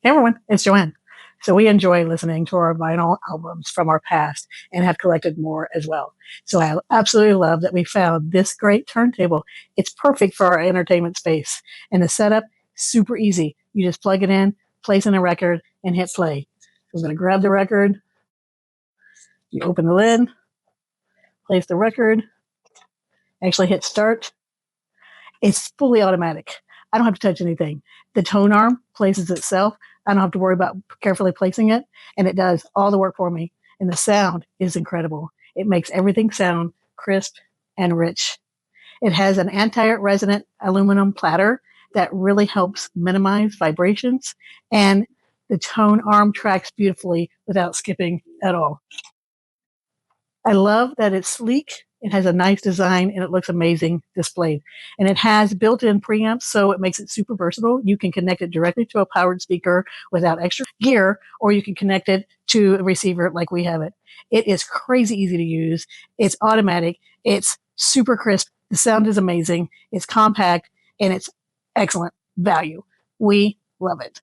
Hey everyone, it's Joanne. So we enjoy listening to our vinyl albums from our past and have collected more as well. So I absolutely love that we found this great turntable. It's perfect for our entertainment space. And the setup, super easy. You just plug it in, place in a record, and hit play. So I'm going to grab the record. You open the lid, place the record, actually hit start. It's fully automatic. I don't have to touch anything. The tone arm places itself. I don't have to worry about carefully placing it, and it does all the work for me. And the sound is incredible. It makes everything sound crisp and rich. It has an anti-resonant aluminum platter that really helps minimize vibrations, and the tone arm tracks beautifully without skipping at all. I love that it's sleek. It has a nice design and it looks amazing displayed. And it has built-in preamps, so it makes it super versatile. You can connect it directly to a powered speaker without extra gear, or you can connect it to a receiver like we have it. It is crazy easy to use. It's automatic. It's super crisp. The sound is amazing. It's compact and it's excellent value. We love it.